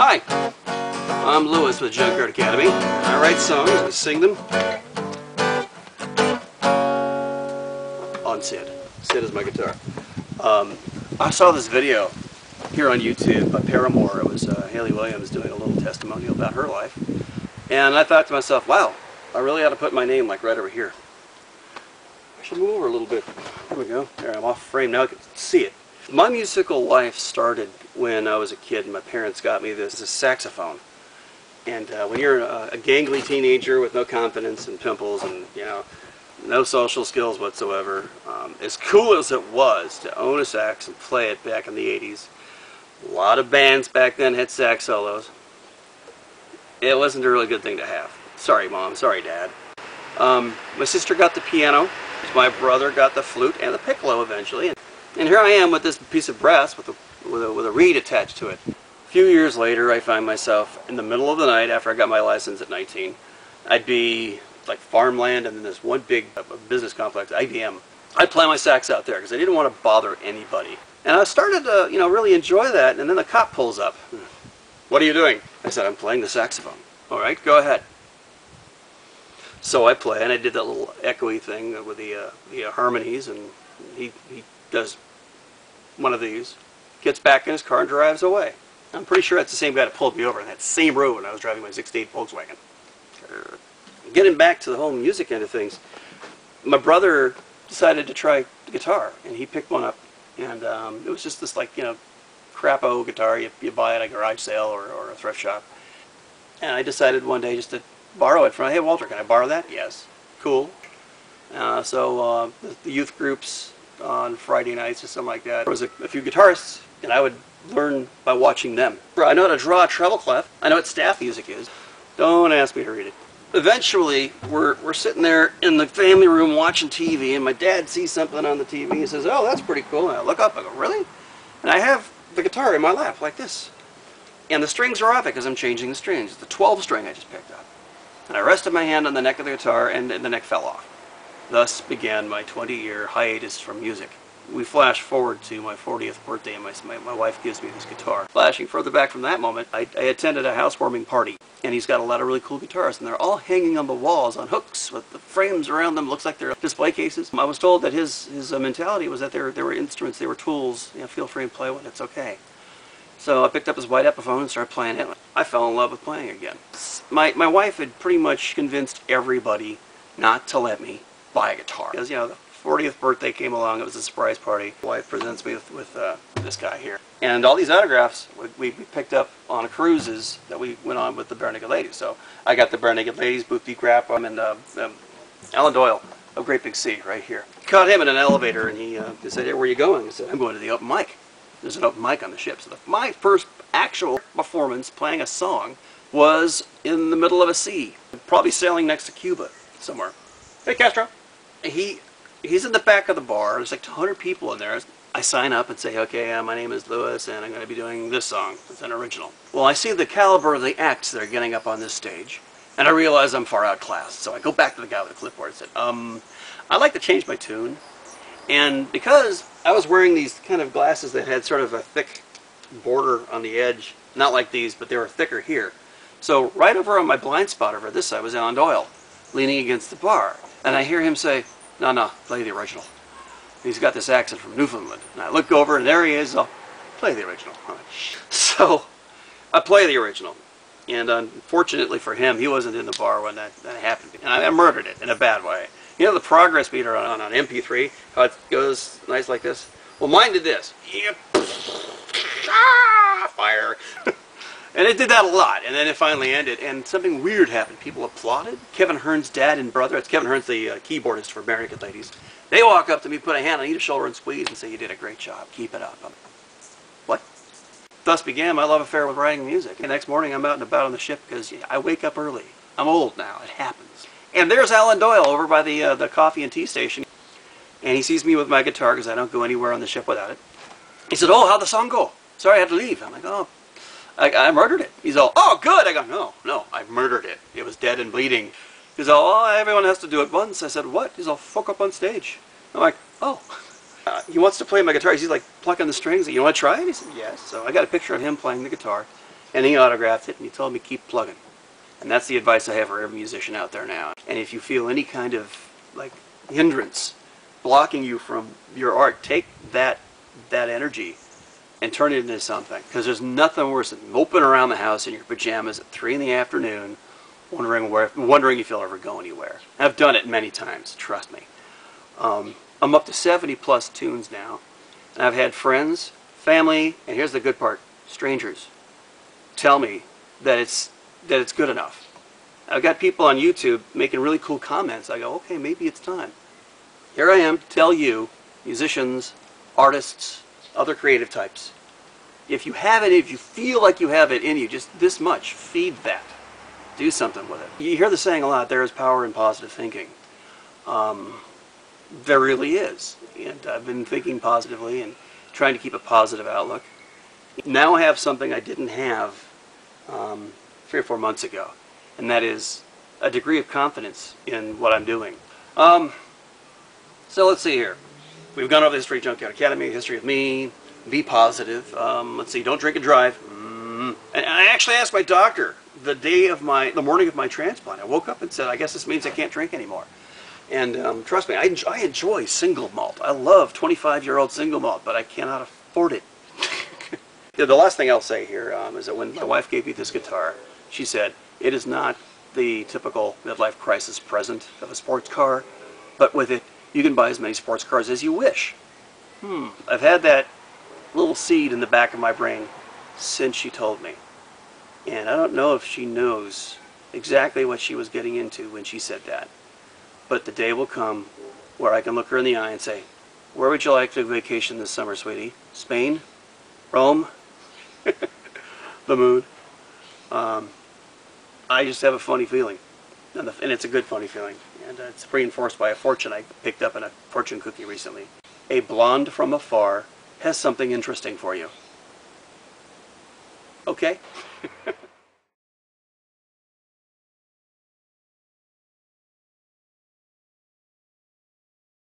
Hi, I'm Lewis with Junkyard Academy. I write songs, I sing them on Sid. Sid is my guitar. I saw this video here on YouTube by Paramore. It was Hayley Williams doing a little testimonial about her life. And I thought to myself, wow, I really ought to put my name like right over here. I should move over a little bit. There we go. There, I'm off frame now. I can see it. My musical life started when I was a kid and my parents got me this saxophone. And when you're a gangly teenager with no confidence and pimples and, you know, no social skills whatsoever, as cool as it was to own a sax and play it back in the 80s, a lot of bands back then had sax solos. It wasn't a really good thing to have. Sorry, Mom. Sorry, Dad. My sister got the piano. My brother got the flute and the piccolo eventually. And here I am with this piece of brass with a reed attached to it. A few years later, I find myself in the middle of the night after I got my license at 19. I'd be like farmland and then this one big business complex, IBM. I'd play my sax out there because I didn't want to bother anybody. And I started to, you know, really enjoy that. And then the cop pulls up. What are you doing? I said, I'm playing the saxophone. All right, go ahead. So I play, and I did that little echoey thing with the harmonies, and he does one of these, gets back in his car and drives away. I'm pretty sure that's the same guy that pulled me over on that same road when I was driving my '68 Volkswagen. Getting back to the whole music end of things, my brother decided to try the guitar, and he picked one up, and it was just this, like, you know, crapo guitar you buy at a garage sale or a thrift shop. And I decided one day just to borrow it from, hey Walter, can I borrow that? Yes. Cool. So the youth groups on Friday nights or something like that, there was a few guitarists, and I would learn by watching them. I know how to draw a treble clef. I know what staff music is. Don't ask me to read it. Eventually, we're sitting there in the family room watching TV, and my dad sees something on the TV. He says, oh, that's pretty cool. And I look up, I go, really? And I have the guitar in my lap like this. And the strings are off it because I'm changing the strings. It's the 12 string I just picked up. And I rested my hand on the neck of the guitar, and the neck fell off. Thus began my 20-year hiatus from music. We flash forward to my 40th birthday, and my wife gives me this guitar. Flashing further back from that moment, I attended a housewarming party, and he's got a lot of really cool guitars, and they're all hanging on the walls on hooks with the frames around them. Looks like they're display cases. I was told that his mentality was that they were instruments, they were tools. You know, feel free and play one, it's okay. So I picked up his white Epiphone and started playing it. I fell in love with playing again. My wife had pretty much convinced everybody not to let me buy a guitar. Because, you know, the 40th birthday came along, it was a surprise party. My wife presents me with this guy here. And all these autographs we picked up on cruises that we went on with the Bare Naked Ladies. So I got the Bare Naked Ladies, Boot Deep Rap, and Alan Doyle of Great Big Sea right here. Caught him in an elevator, and he said, hey, where are you going? I said, I'm going to the open mic. There's an open mic on the ship. So my first actual performance playing a song was in the middle of a sea, probably sailing next to Cuba somewhere. Hey, Castro. He's in the back of the bar. There's like 200 people in there. I sign up and say, okay, my name is Lewis, and I'm going to be doing this song. It's an original. Well, I see the caliber of the acts that are getting up on this stage, and I realize I'm far outclassed. So I go back to the guy with the clipboard and said, I'd like to change my tune. And because I was wearing these kind of glasses that had sort of a thick border on the edge, not like these, but they were thicker here. So right over on my blind spot over this side was Alan Doyle, leaning against the bar. And I hear him say, no, play the original. He's got this accent from Newfoundland. And I look over, and there he is. I'll play the original. So I play the original. And unfortunately for him, he wasn't in the bar when that happened. And I murdered it in a bad way. You know the progress meter on MP3, how it goes nice like this? Well, mine did this. Fire. And it did that a lot, and then it finally ended, and something weird happened. People applauded. Kevin Hearn's dad and brother, it's Kevin Hearn's the keyboardist for Bare Naked Ladies, they walk up to me, put a hand on each shoulder and squeeze and say, you did a great job, keep it up. What? Thus began my love affair with writing music. The next morning I'm out and about on the ship because I wake up early. I'm old now, it happens. And there's Alan Doyle over by the coffee and tea station, and he sees me with my guitar because I don't go anywhere on the ship without it. He said, oh, how'd the song go? Sorry, I had to leave. I'm like, oh. I murdered it. He's all, oh, good. I go, no, I murdered it. It was dead and bleeding. He's all, oh, everyone has to do it once. I said, what? He's all, fuck up on stage. I'm like, oh. He wants to play my guitar. He's like plucking the strings. You want to try it? He said, yes. So I got a picture of him playing the guitar. And he autographed it, and he told me keep plugging. And that's the advice I have for every musician out there now. And if you feel any kind of like hindrance blocking you from your art, take that energy and turn it into something. Because there's nothing worse than moping around the house in your pajamas at 3 in the afternoon, wondering if you'll ever go anywhere. I've done it many times, trust me. I'm up to 70 plus tunes now, and I've had friends, family, and here's the good part, strangers, tell me that it's good enough. I've got people on YouTube making really cool comments. I go, okay, maybe it's time. Here I am to tell you, musicians, artists, other creative types, if you have it, if you feel like you have it in you, just this much, feed that. Do something with it. You hear the saying a lot, there is power in positive thinking. There really is. And I've been thinking positively and trying to keep a positive outlook. Now I have something I didn't have 3 or 4 months ago, and that is a degree of confidence in what I'm doing. So let's see here. We've gone over the history of Junkyard Academy, history of me, be positive. Let's see, don't drink and drive. And I actually asked my doctor the morning of my transplant. I woke up and said, I guess this means I can't drink anymore. And trust me, I enjoy single malt. I love 25-year-old single malt, but I cannot afford it. The last thing I'll say here is that when my wife gave me this guitar, she said, it is not the typical midlife crisis present of a sports car, but with it, you can buy as many sports cars as you wish. I've had that little seed in the back of my brain since she told me. And I don't know if she knows exactly what she was getting into when she said that. But the day will come where I can look her in the eye and say, where would you like to vacation this summer, sweetie? Spain? Rome? The moon? I just have a funny feeling. And it's a good funny feeling. And it's reinforced by a fortune I picked up in a fortune cookie recently. A blonde from afar has something interesting for you. Okay?